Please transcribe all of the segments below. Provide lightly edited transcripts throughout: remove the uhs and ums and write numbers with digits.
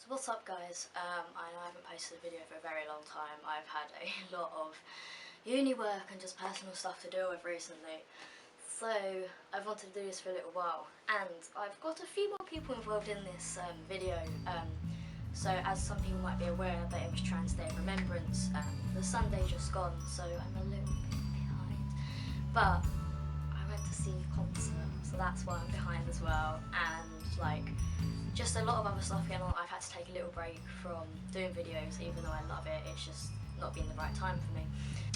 So what's up guys, I know I haven't posted a video for a very long time. I've had a lot of uni work and just personal stuff to deal with recently. So I've wanted to do this for a little while, and I've got a few more people involved in this video. So as some people might be aware that it was Trans Day of Remembrance, the Sunday just gone, so I'm a little bit behind. But I went to see a concert, so that's why I'm behind as well, and just a lot of other stuff going on. I've had to take a little break from doing videos, even though I love it. It's just not been the right time for me.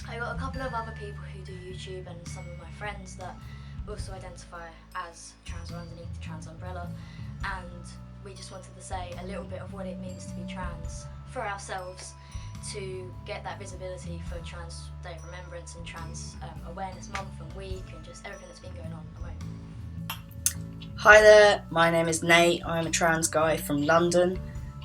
I got a couple of other people who do YouTube and some of my friends that also identify as trans or underneath the trans umbrella, and we just wanted to say a little bit of what it means to be trans for ourselves, to get that visibility for Trans Day of Remembrance and Trans Awareness Month and Week and just everything that's been going on at the moment. Hi there, my name is Nate. I'm a trans guy from London.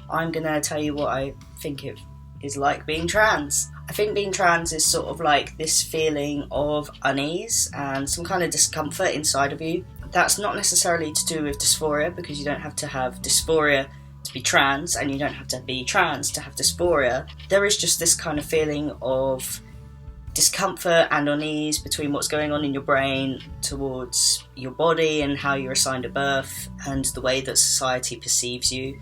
I'm going to tell you what I think it is like being trans. I think being trans is sort of like this feeling of unease and some kind of discomfort inside of you. That's not necessarily to do with dysphoria, because you don't have to have dysphoria to be trans, and you don't have to be trans to have dysphoria. There is just this kind of feeling of discomfort and unease between what's going on in your brain towards your body and how you're assigned at birth and the way that society perceives you,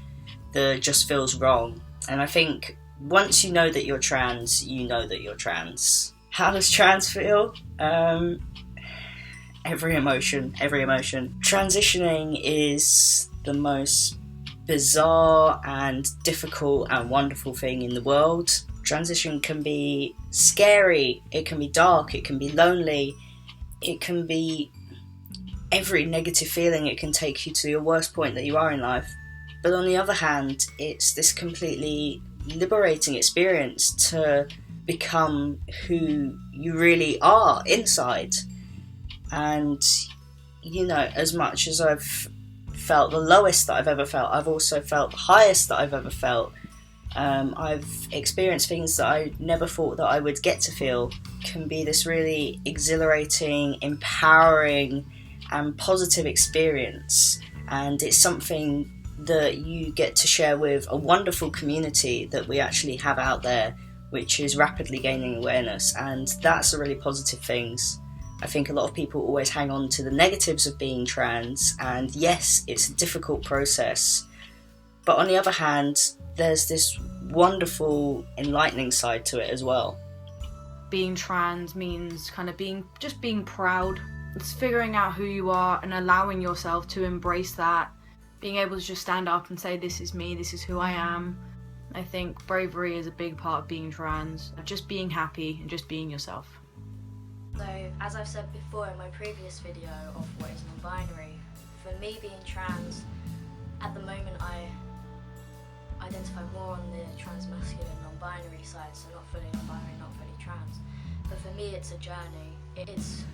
that just feels wrong. And I think once you know that you're trans, you know that you're trans. How does trans feel? Every emotion. Transitioning is the most bizarre and difficult and wonderful thing in the world. Transition can be scary, it can be dark, it can be lonely, it can be every negative feeling. It can take you to your worst point that you are in life. But on the other hand, it's this completely liberating experience to become who you really are inside. And, you know, as much as I've felt the lowest that I've ever felt, I've also felt the highest that I've ever felt. I've experienced things that I never thought that I would get to feel. It can be this really exhilarating, empowering and positive experience, and it's something that you get to share with a wonderful community that we actually have out there, which is rapidly gaining awareness, and that's a really positive thing. I think a lot of people always hang on to the negatives of being trans, and yes, it's a difficult process, but on the other hand, there's this wonderful, enlightening side to it as well. Being trans means kind of being proud. It's figuring out who you are and allowing yourself to embrace that. Being able to just stand up and say, this is me, this is who I am. I think bravery is a big part of being trans. Just being happy and just being yourself. So, as I've said before in my previous video of what is non-binary, for me being trans, at the moment I identify more on the trans-masculine non-binary side, so not fully non-binary, not fully trans. But for me it's a journey. It's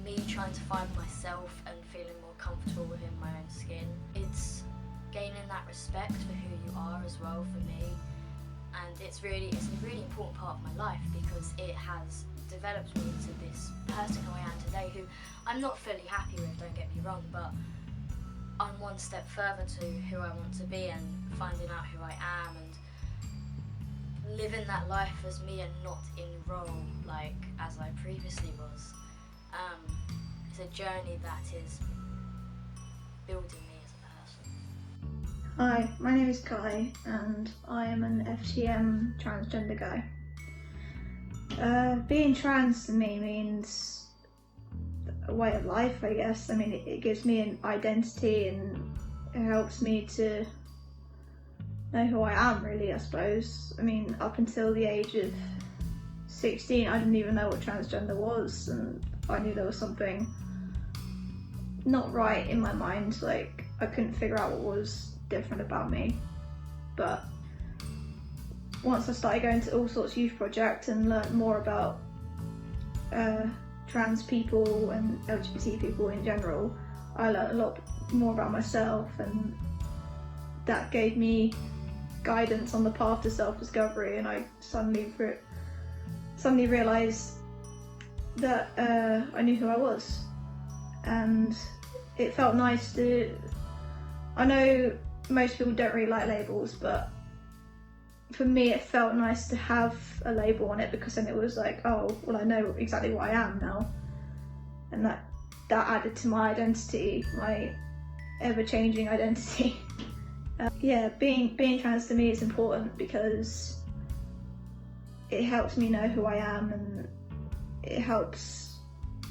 me trying to find myself and feeling more comfortable within my own skin. It's gaining that respect for who you are as well for me. And it's a really important part of my life, because it has developed me into this person who I am today, who I'm not fully happy with, don't get me wrong, but I'm one step further to who I want to be and finding out who I am and living that life as me and not in role like as I previously was. It's a journey that is building me as a person. Hi, my name is Kai and I am an FTM transgender guy. Being trans to me means a way of life, I guess. I mean, it gives me an identity and it helps me to know who I am, really, I suppose. I mean, up until the age of 16, I didn't even know what transgender was, and I knew there was something not right in my mind. Like, I couldn't figure out what was different about me. But once I started going to all sorts of youth projects and learned more about trans people and LGBT people in general, I learned a lot more about myself, and that gave me guidance on the path to self-discovery, and I suddenly realised that I knew who I was, and it felt nice to... I know most people don't really like labels, but for me it felt nice to have a label on it, because then it was like, oh well, I know exactly what I am now, and that added to my identity, my ever-changing identity. Yeah, being trans to me is important because it helps me know who I am, and it helps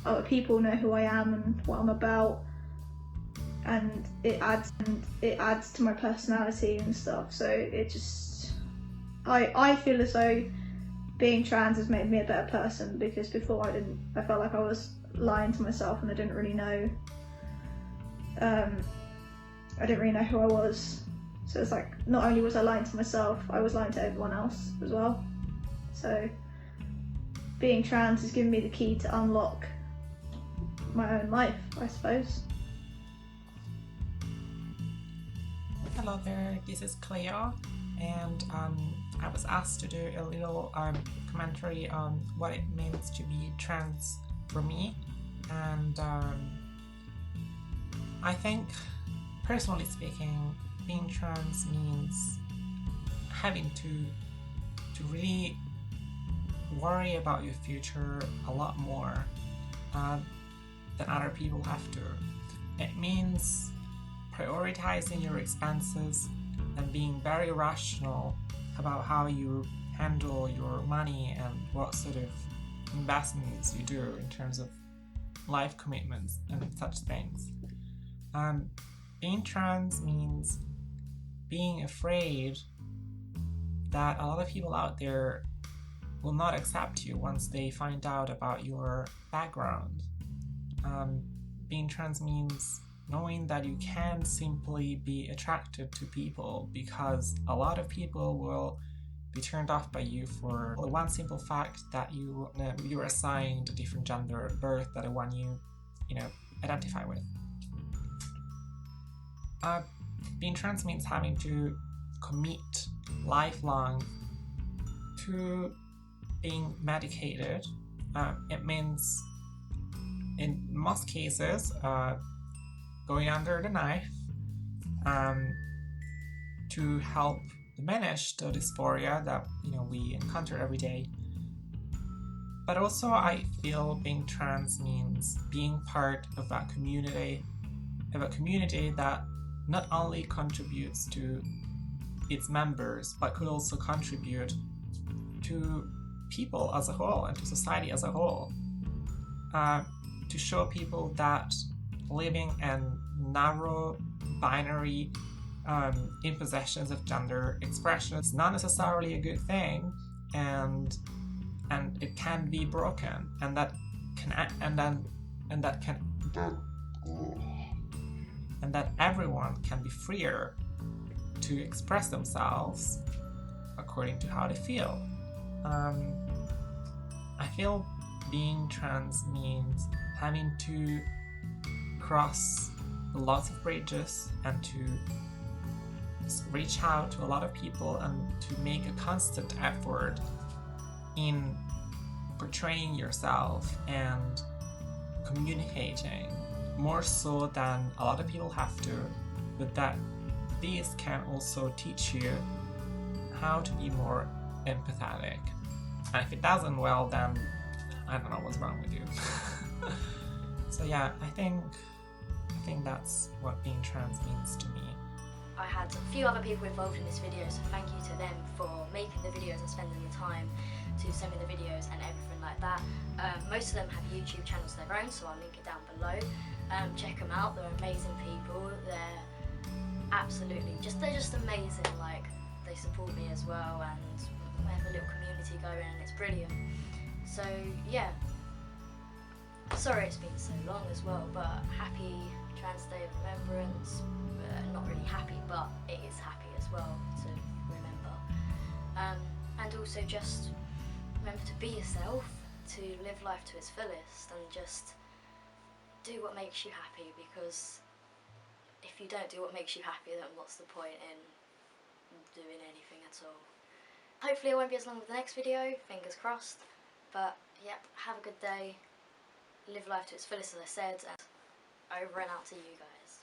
other people know who I am and what I'm about, and it adds to my personality and stuff. So it just, I feel as though being trans has made me a better person, because before I felt like I was lying to myself and I didn't really know who I was. So it's like, not only was I lying to myself, I was lying to everyone else as well. So being trans has given me the key to unlock my own life, I suppose. Hello there, this is Cleo, and I was asked to do a little commentary on what it means to be trans for me. And I think, personally speaking, being trans means having to really worry about your future a lot more than other people have to. It means prioritizing your expenses and being very rational about how you handle your money and what sort of investments you do in terms of life commitments and such things. Being trans means being afraid that a lot of people out there will not accept you once they find out about your background. Being trans means knowing that you can't simply be attracted to people, because a lot of people will be turned off by you for the one simple fact that you were assigned a different gender at birth than the one you identify with. Being trans means having to commit lifelong to being medicated. It means, in most cases, going under the knife to help diminish the dysphoria that we encounter every day. But also, I feel being trans means being part of a community that not only contributes to its members, but could also contribute to people as a whole and to society as a whole. To show people that living in narrow binary impositions of gender expression is not necessarily a good thing, and it can be broken, and that everyone can be freer to express themselves according to how they feel. I feel being trans means having to cross lots of bridges and to reach out to a lot of people and to make a constant effort in portraying yourself and communicating more so than a lot of people have to, but that these can also teach you how to be more empathetic. And if it doesn't, well, then I don't know what's wrong with you. So yeah, I think that's what being trans means to me. I had a few other people involved in this video, so thank you to them for making the videos and spending the time to send me the videos and everything like that. Most of them have YouTube channels of their own, so I'll link it down below. Check them out, they're amazing people. They're they're just amazing. Like, they support me as well, and we have a little community going, and it's brilliant. So yeah, sorry it's been so long as well, but happy Trans Day of Remembrance. Not really happy, but it is happy as well to remember. And also just remember to be yourself, to live life to its fullest, and just do what makes you happy, because if you don't do what makes you happy, then what's the point in doing anything at all? Hopefully it won't be as long as the next video, fingers crossed. But yep, have a good day, live life to its fullest as I said, and over and out to you guys.